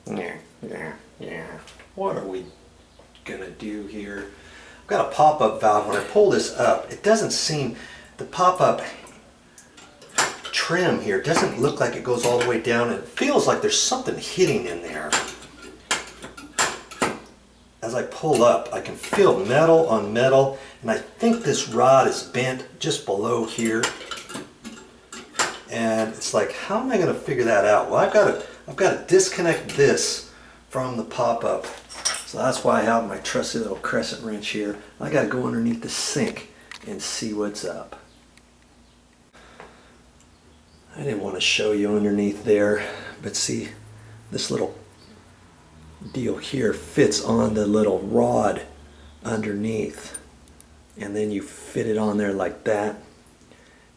Yeah. What are we gonna do here? I've got a pop-up valve. When I pull this up, it doesn't seem, the pop-up trim here doesn't look like it goes all the way down. It feels like there's something hitting in there. As I pull up, I can feel metal on metal, and I think this rod is bent just below here. And it's like, how am I going to figure that out? Well, I've got to disconnect this from the pop-up. So that's why I have my trusty little crescent wrench here. I got to go underneath the sink and see what's up. I didn't want to show you underneath there, but see, this little deal here fits on the little rod underneath, and then you fit it on there like that.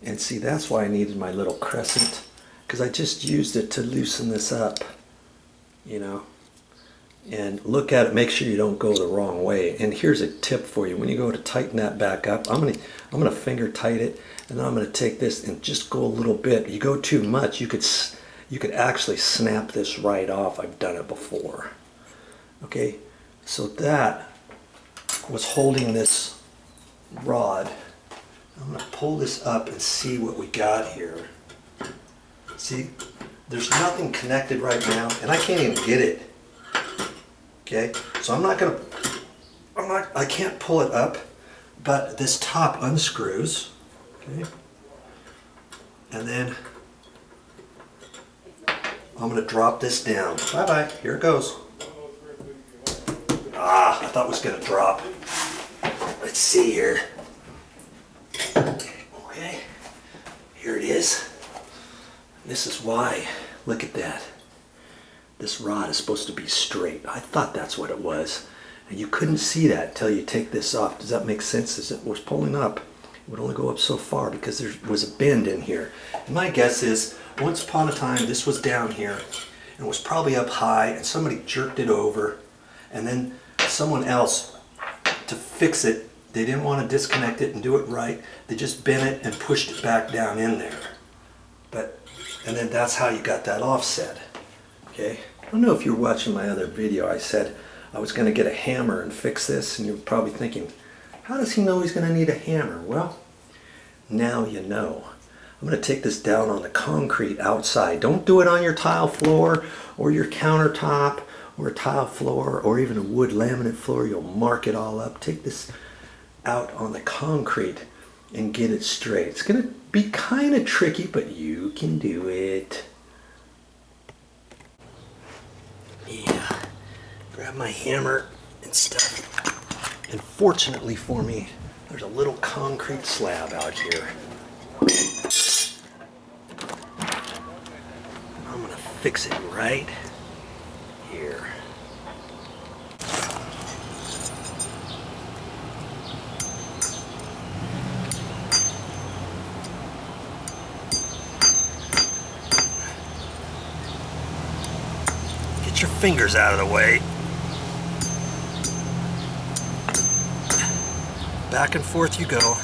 And see, that's why I needed my little crescent, because I just used it to loosen this up, you know. And look at it, make sure you don't go the wrong way. And here's a tip for you: when you go to tighten that back up, I'm gonna finger tight it, and then I'm gonna take this and just go a little bit. You go too much, you could actually snap this right off. I've done it before. Okay, so that was holding this rod. I'm going to pull this up and see what we got here. See, there's nothing connected right now, and I can't even get it. Okay, so I can't pull it up, but this top unscrews. Okay, and then I'm going to drop this down. Bye-bye, here it goes. Ah, I thought it was going to drop. Let's see here. Okay, here it is. This is why, look at that. This rod is supposed to be straight. I thought that's what it was. And you couldn't see that until you take this off. Does that make sense? As it was pulling up, it would only go up so far because there was a bend in here. And my guess is, once upon a time, this was down here and was probably up high, and somebody jerked it over, and then someone else, to fix it, they didn't want to disconnect it and do it right. They just bent it and pushed it back down in there. And then that's how you got that offset. Okay? I don't know if you're watching my other video. I said I was going to get a hammer and fix this, and you're probably thinking, how does he know he's going to need a hammer? Well, now you know. I'm going to take this down on the concrete outside. Don't do it on your tile floor or your countertop or a tile floor or even a wood laminate floor. You'll mark it all up. Take this out on the concrete and get it straight. It's going to be kind of tricky, but you can do it. Yeah, grab my hammer and stuff. And fortunately for me, there's a little concrete slab out here. I'm going to fix it right here. Get your fingers out of the way. Back and forth you go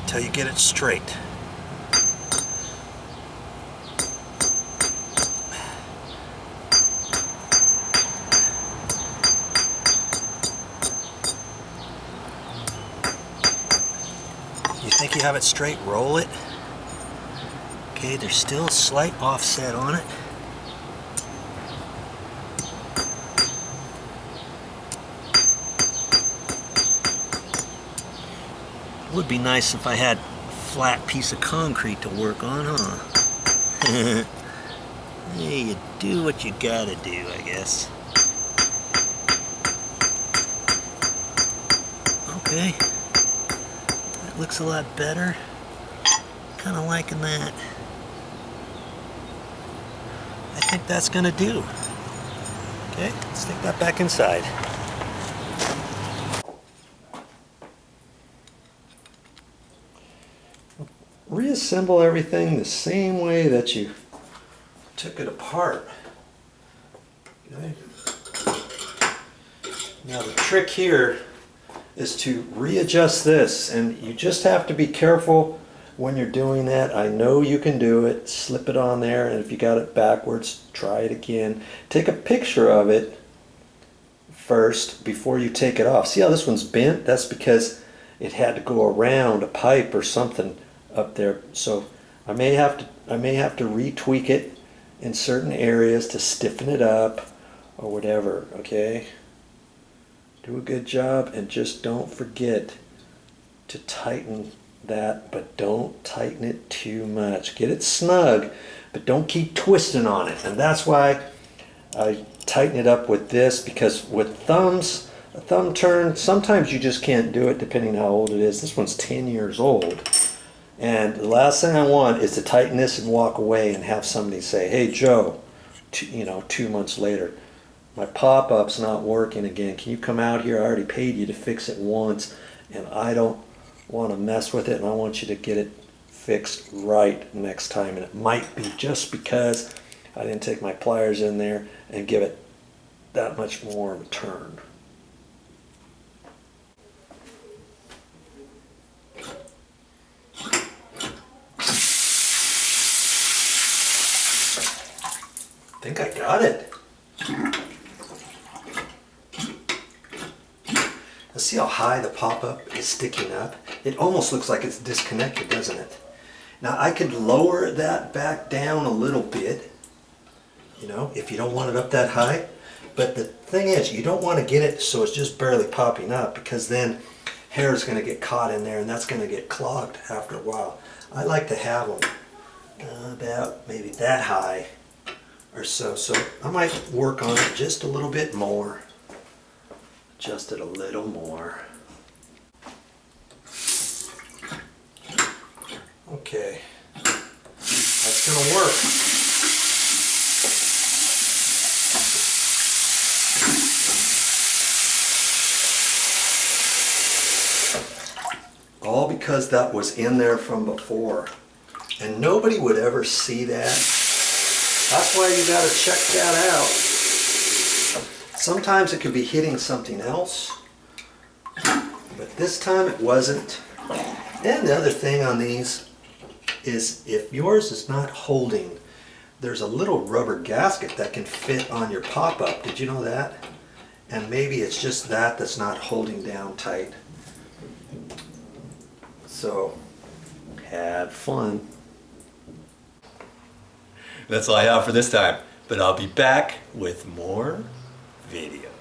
until you get it straight. You think you have it straight, roll it. Okay, there's still a slight offset on it. It would be nice if I had a flat piece of concrete to work on, huh? Hey, you do what you gotta do, I guess. Okay. That looks a lot better. Kinda liking that. I think that's gonna do. Okay, let's stick that back inside. Reassemble everything the same way that you took it apart. Okay. Now the trick here is to readjust this, and you just have to be careful when you're doing that. I know you can do it. Slip it on there, and if you got it backwards, try it again. Take a picture of it first before you take it off. See how this one's bent? That's because it had to go around a pipe or something up there. So I may have to retweak it in certain areas to stiffen it up or whatever. Okay, do a good job, and just don't forget to tighten that, but don't tighten it too much. Get it snug, but don't keep twisting on it. And that's why I tighten it up with this, because with thumbs, a thumb turn, sometimes you just can't do it depending how old it is. This one's 10 years old. And the last thing I want is to tighten this and walk away and have somebody say, hey Joe, 2 months later, my pop-up's not working again. Can you come out here? I already paid you to fix it once, and I don't want to mess with it, and I want you to get it fixed right next time. And it might be just because I didn't take my pliers in there and give it that much more of a turn. I think I got it. Now see how high the pop-up is sticking up? It almost looks like it's disconnected, doesn't it? Now I could lower that back down a little bit, if you don't want it up that high. But the thing is, you don't want to get it so it's just barely popping up, because then hair is going to get caught in there and that's going to get clogged after a while. I like to have them about maybe that high or so. So I might work on it just a little bit more. Adjust it a little more. Okay, that's gonna work. All because that was in there from before, and nobody would ever see that. That's why you gotta check that out. Sometimes it could be hitting something else, but this time it wasn't. And the other thing on these is, if yours is not holding, there's a little rubber gasket that can fit on your pop-up. Did you know that? And maybe it's just that's not holding down tight. So, have fun. That's all I have for this time, but I'll be back with more videos.